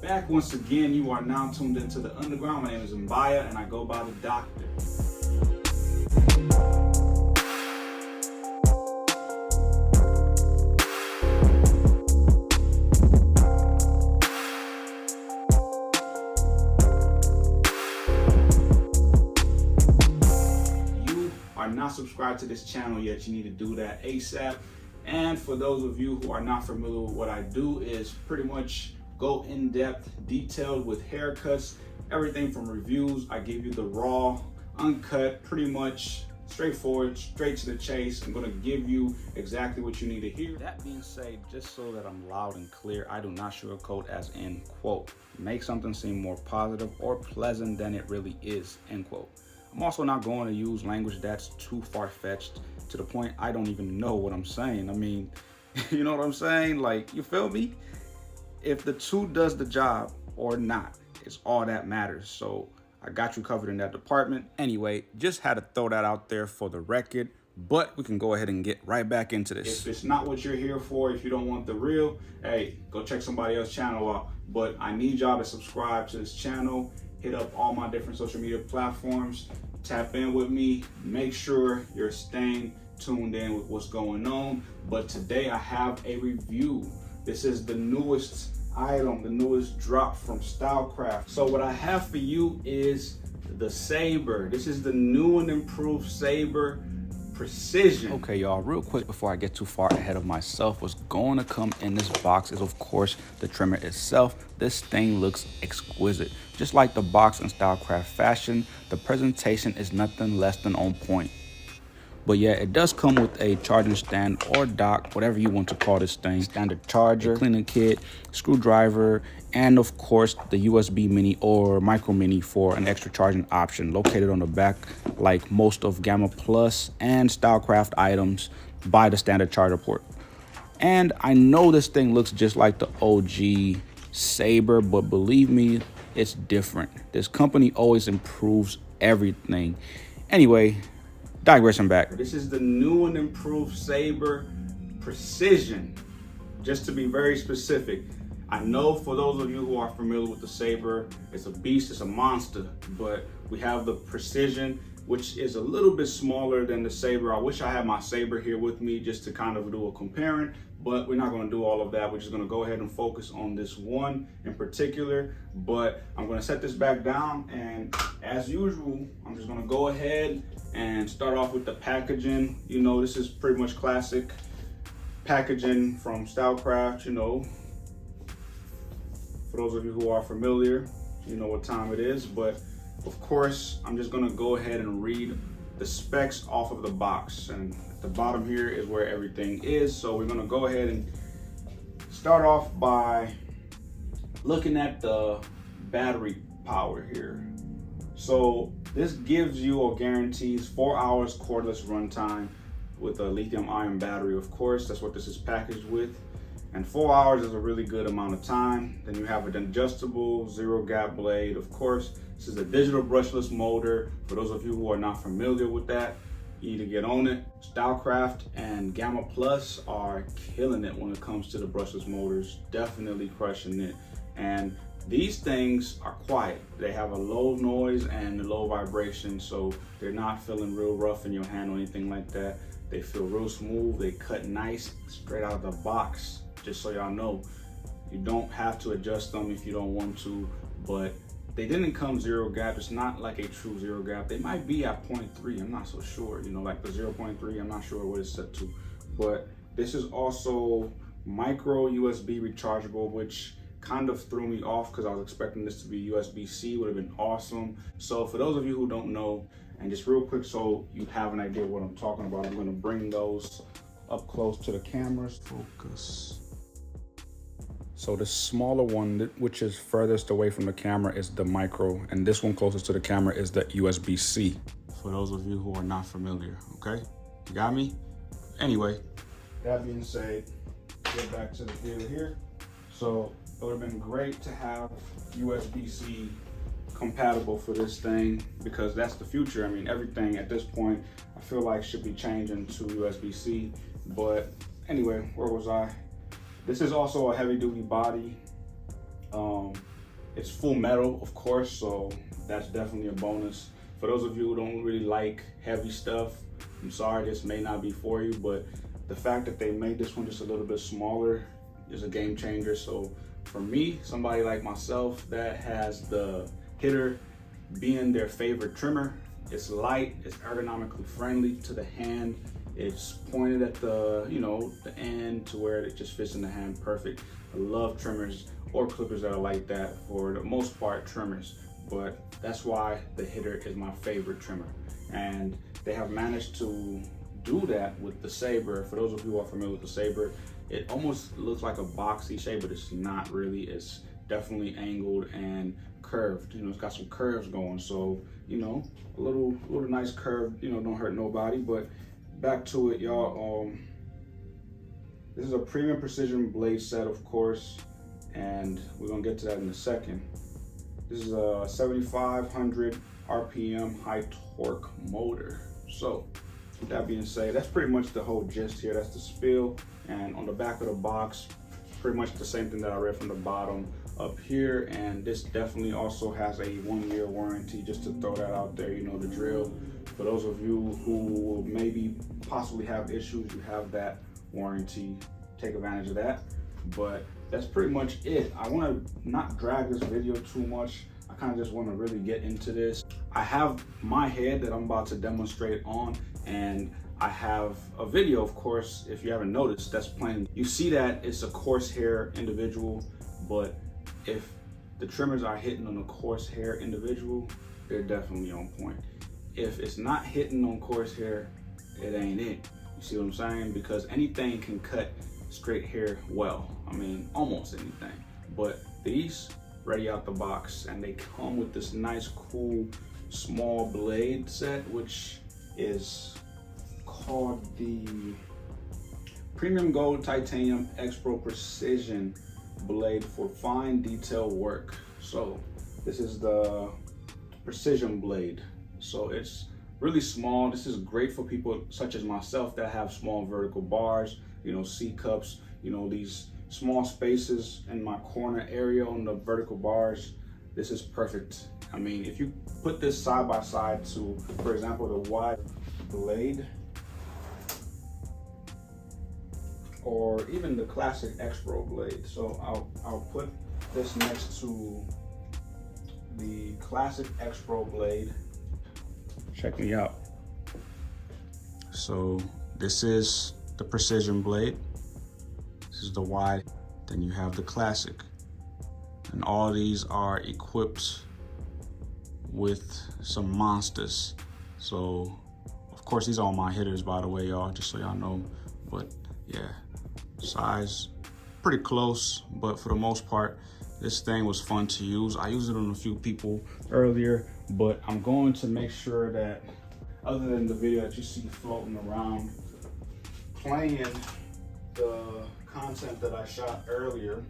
back once again. You are now tuned into the Underground. My name is Mbaya and I go by the Doctor. You are not subscribed to this channel yet, you need to do that ASAP. And for those of you who are not familiar with what I do, is pretty much go in depth, detailed with haircuts, everything from reviews. I give you the raw, uncut, pretty much straightforward, straight to the chase. I'm gonna give you exactly what you need to hear. That being said, just so that I'm loud and clear, I do not sugarcoat, as in quote, make something seem more positive or pleasant than it really is, end quote. I'm also not going to use language that's too far-fetched to the point I don't even know what I'm saying. I mean, you know what I'm saying? Like, you feel me? If the two does the job or not, it's all that matters. So I got you covered in that department. Anyway, just had to throw that out there for the record, but we can go ahead and get right back into this. If it's not what you're here for, if you don't want the real, hey, go check somebody else's channel out. But I need y'all to subscribe to this channel, hit up all my different social media platforms, tap in with me, make sure you're staying tuned in with what's going on. But today I have a review. This is the newest item, the newest drop from Stylecraft. So what I have for you is the Saber. This is the new and improved Saber Precision. Okay, y'all, real quick before I get too far ahead of myself, what's going to come in this box is, of course, the trimmer itself. This thing looks exquisite. Just like the box in Stylecraft fashion, the presentation is nothing less than on point. But yeah, it does come with a charging stand or dock, whatever you want to call this thing. Standard charger, cleaning kit, screwdriver, and of course the USB mini or micro mini for an extra charging option, located on the back like most of Gamma Plus and Stylecraft items by the standard charger port. And I know this thing looks just like the OG Saber, but believe me, it's different. This company always improves everything. Anyway, digression back. This is the new and improved Saber Precision. Just to be very specific, I know for those of you who are familiar with the Saber, it's a beast, it's a monster, but we have the Precision, which is a little bit smaller than the Saber. I wish I had my Saber here with me just to kind of do a comparing, but we're not gonna do all of that. We're just gonna go ahead and focus on this one in particular. But I'm gonna set this back down, and as usual, I'm just gonna go ahead and start off with the packaging. You know, this is pretty much classic packaging from Stylecraft, you know. For those of you who are familiar, you know what time it is, but of course, I'm just gonna go ahead and read the specs off of the box. And at the bottom here is where everything is. So we're gonna go ahead and start off by looking at the battery power here. So this gives you or guarantees 4 hours cordless runtime with a lithium ion battery. Of course, that's what this is packaged with. And 4 hours is a really good amount of time. Then you have an adjustable zero gap blade. Of course, this is a digital brushless motor. For those of you who are not familiar with that, you need to get on it. Stylecraft and Gamma Plus are killing it when it comes to the brushless motors, definitely crushing it. And these things are quiet. They have a low noise and a low vibration, so they're not feeling real rough in your hand or anything like that. They feel real smooth. They cut nice straight out of the box. Just so y'all know, you don't have to adjust them if you don't want to, but they didn't come zero gap. It's not like a true zero gap. They might be at 0.3, I'm not so sure. You know, like the 0.3, I'm not sure what it's set to. But this is also micro USB rechargeable, which kind of threw me off because I was expecting this to be USB-C, would have been awesome. So for those of you who don't know, and just real quick so you have an idea what I'm talking about, I'm gonna bring those up close to the cameras. Focus. So the smaller one, which is furthest away from the camera, is the micro, and this one closest to the camera is the USB-C. For those of you who are not familiar, okay? You got me? Anyway, that being said, get back to the video here. So it would have been great to have USB-C compatible for this thing, because that's the future. I mean, everything at this point, I feel like should be changing to USB-C. But anyway, where was I? This is also a heavy duty body. It's full metal, of course, so that's definitely a bonus. For those of you who don't really like heavy stuff, I'm sorry, this may not be for you, but the fact that they made this one just a little bit smaller is a game changer. So for me, somebody like myself that has the hitter being their favorite trimmer, it's light, it's ergonomically friendly to the hand, it's pointed at the, you know, the end to where it just fits in the hand perfect. I love trimmers or clippers that are like that, for the most part trimmers, but that's why the hitter is my favorite trimmer. And they have managed to do that with the Saber. For those of you who are familiar with the Saber, it almost looks like a boxy shape, but it's not really. It's definitely angled and curved. You know, it's got some curves going, so you know, a little nice curve, you know, don't hurt nobody. But back to it, y'all. This is a premium precision blade set, of course, and we're gonna get to that in a second. This is a 7,500 RPM high torque motor. So with that being said, that's pretty much the whole gist here. That's the spiel. And on the back of the box, pretty much the same thing that I read from the bottom up here. And this definitely also has a 1-year warranty, just to throw that out there. You know the drill. For those of you who will maybe possibly have issues, you have that warranty. Take advantage of that. But that's pretty much it. I want to not drag this video too much. I kind of just want to really get into this. I have my head that I'm about to demonstrate on, and I have a video, of course, if you haven't noticed, that's playing. You see that it's a coarse hair individual, but if the trimmers are hitting on the coarse hair individual, they're definitely on point. If it's not hitting on coarse hair, it ain't it. You see what I'm saying? Because anything can cut straight hair well. I mean, almost anything. But these, ready out the box, and they come with this nice, cool, small blade set, which is called the Premium Gold Titanium X-Pro Precision blade for fine detail work. So this is the precision blade. So it's really small. This is great for people such as myself that have small vertical bars, you know, C cups, you know, these small spaces in my corner area on the vertical bars. This is perfect. I mean, if you put this side by side to, for example, the wide blade, or even the classic X-Pro blade. So I'll put this next to the classic X-Pro blade. Check me out. So this is the precision blade. This is the wide. Then you have the classic. And all these are equipped with some monsters. So of course these are all my hitters, by the way, y'all, just so y'all know. But yeah, size pretty close, but for the most part, this thing was fun to use. I used it on a few people earlier, but I'm going to make sure that, other than the video that you see floating around, playing the content that I shot earlier,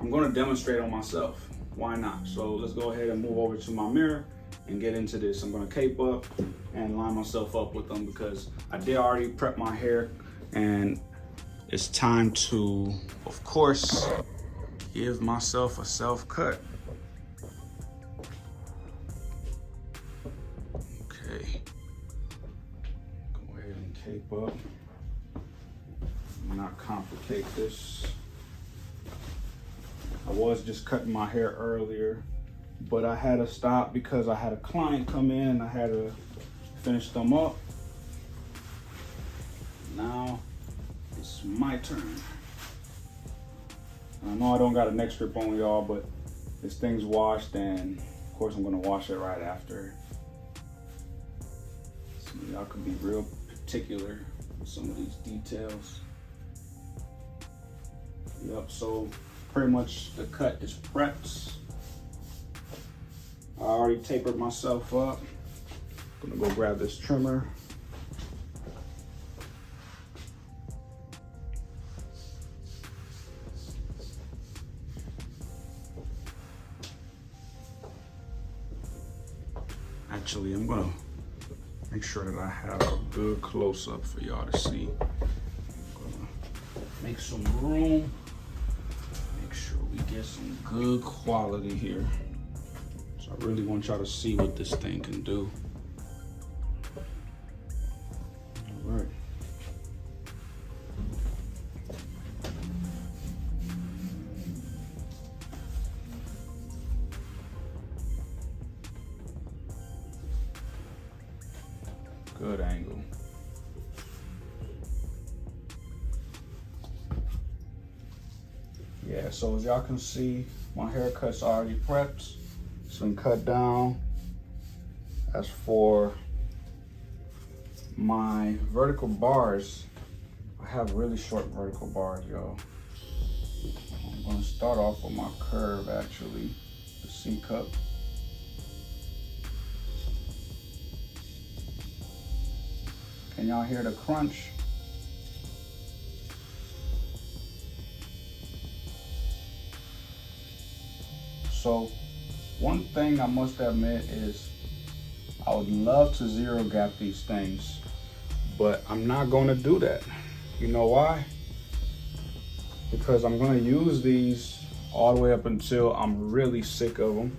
I'm going to demonstrate on myself. Why not? So let's go ahead and move over to my mirror and get into this. I'm going to cape up and line myself up with them because I did already prep my hair, and it's time to, of course, give myself a self-cut. Okay, go ahead and cape up. Not complicate this. I was just cutting my hair earlier, but I had to stop because I had a client come in and I had to finish them up. Now it's my turn. I know I don't got a neck strip on, y'all, but this thing's washed, and of course I'm gonna wash it right after. So y'all can be real particular with some of these details. Yep, so pretty much the cut is prepped. I already tapered myself up. I'm gonna go grab this trimmer. Actually, I'm gonna make sure that I have a good close-up for y'all to see. I'm gonna make some room. Make sure we get some good quality here. So I really want y'all to see what this thing can do. All right. Good angle. Yeah, so as y'all can see, my haircut's already prepped. It's been cut down. As for my vertical bars, I have really short vertical bars, y'all. I'm gonna start off with my curve, actually, the C cup. Can y'all hear the crunch? So one thing I must admit is I would love to zero gap these things, but I'm not gonna do that. You know why? Because I'm gonna use these all the way up until I'm really sick of them.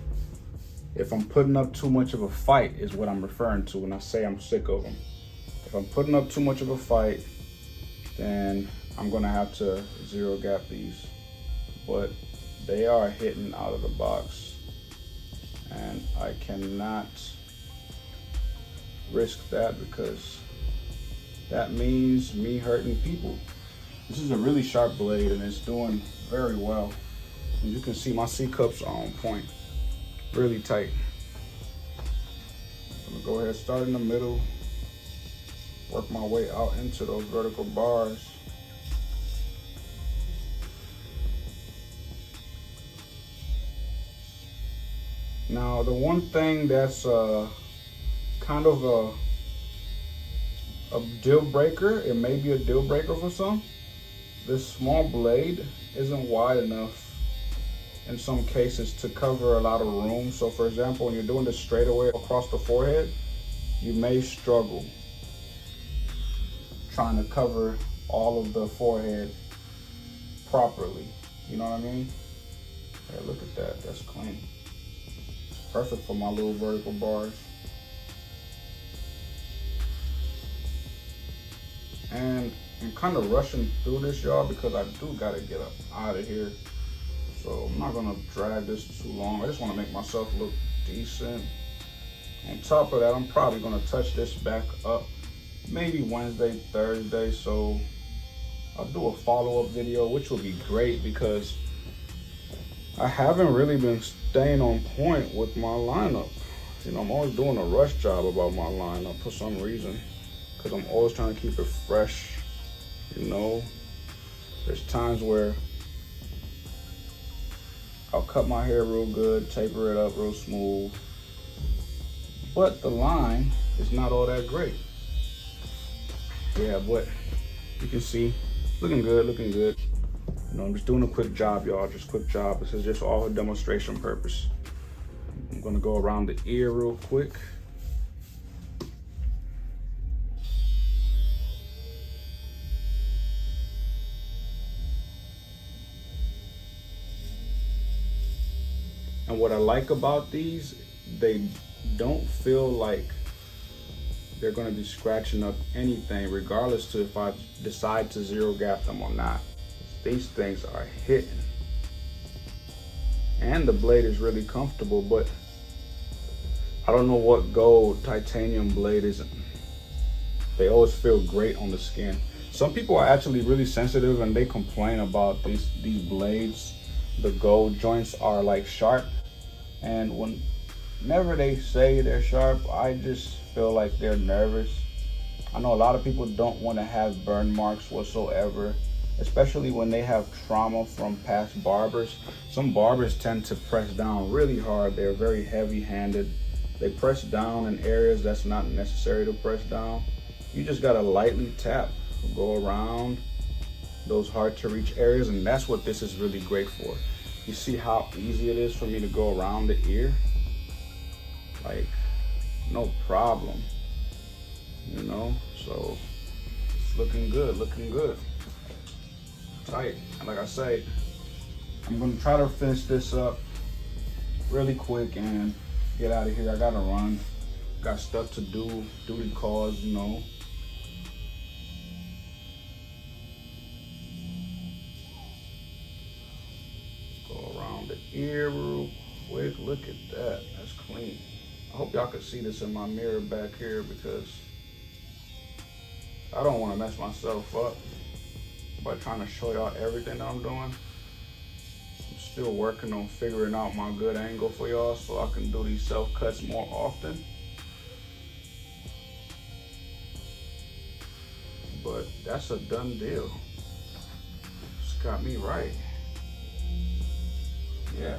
If I'm putting up too much of a fight is what I'm referring to when I say I'm sick of them. If I'm putting up too much of a fight, then I'm gonna have to zero gap these. But they are hitting out of the box, and I cannot risk that because that means me hurting people. This is a really sharp blade and it's doing very well. As you can see, my C cups are on point, really tight. I'm gonna go ahead and start in the middle, work my way out into those vertical bars. Now, the one thing that's kind of a deal breaker, it may be a deal breaker for some, this small blade isn't wide enough in some cases to cover a lot of room. So for example, when you're doing this straightaway across the forehead, you may struggle trying to cover all of the forehead properly. You know what I mean? Yeah, look at that, that's clean. Perfect for my little vertical bars. And I'm kind of rushing through this, y'all, because I do gotta get up out of here. So I'm not gonna drag this too long. I just wanna make myself look decent. On top of that, I'm probably gonna touch this back up maybe Wednesday, Thursday. So I'll do a follow-up video, which will be great because I haven't really been staying on point with my lineup. You know, I'm always doing a rush job about my lineup for some reason, because I'm always trying to keep it fresh. You know, there's times where I'll cut my hair real good, taper it up real smooth, but the line is not all that great. Yeah, but you can see, looking good, looking good. You know, I'm just doing a quick job, y'all, just quick job. This is just all for demonstration purpose. I'm gonna go around the ear real quick. And what I like about these, they don't feel like they're gonna be scratching up anything, regardless to if I decide to zero gap them or not. These things are hitting. And the blade is really comfortable, but I don't know what gold titanium blade isn't. They always feel great on the skin. Some people are actually really sensitive and they complain about these blades. The gold joints are like sharp, and whenever they say they're sharp, I just feel like they're nervous. I know a lot of people don't want to have burn marks whatsoever, especially when they have trauma from past barbers. Some barbers tend to press down really hard. They're very heavy-handed. They press down in areas that's not necessary to press down. You just gotta lightly tap, go around those hard to reach areas, and that's what this is really great for. You see how easy it is for me to go around the ear? Like, no problem, you know? So it's looking good, looking good. Tight. And like I say, I'm gonna try to finish this up really quick and get out of here. I gotta run. Got stuff to do, duty calls, you know. Go around the ear real quick. Look at that. That's clean. I hope y'all can see this in my mirror back here because I don't want to mess myself up by trying to show y'all everything that I'm doing. I'm still working on figuring out my good angle for y'all so I can do these self cuts more often. But that's a done deal. It's got me right. Yeah,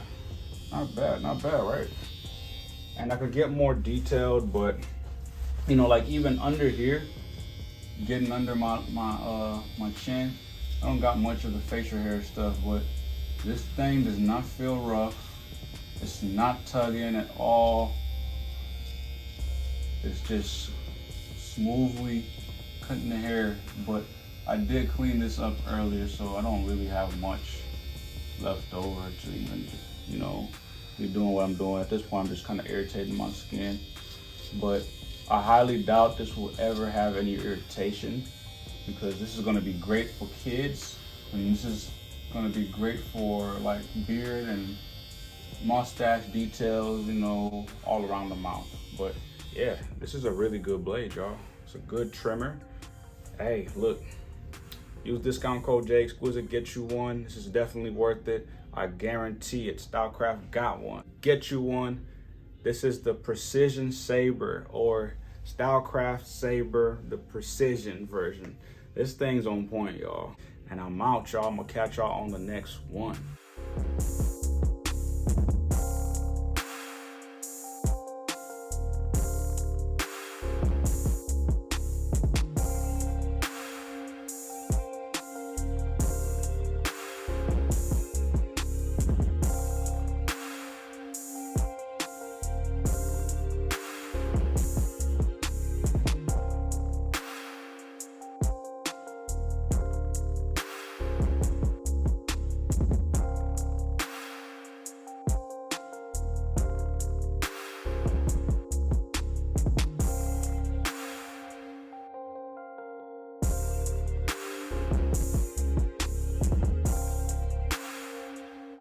not bad, right? And I could get more detailed, but you know, like even under here, getting under my chin, I don't got much of the facial hair stuff, but this thing does not feel rough. It's not tugging at all. It's just smoothly cutting the hair, but I did clean this up earlier, so I don't really have much left over to even, you know, be doing what I'm doing. At this point, I'm just kind of irritating my skin, but I highly doubt this will ever have any irritation because this is going to be great for kids, and this is going to be great for like beard and mustache details, you know, all around the mouth. But yeah, this is a really good blade, y'all. It's a good trimmer. Hey, look, use discount code J.Exquisite, get you one. This is definitely worth it. I guarantee it. Stylecraft got one. Get you one. This is the Precision Saber, or Stylecraft Saber, the Precision version. This thing's on point, y'all. And I'm out, y'all. I'm gonna catch y'all on the next one.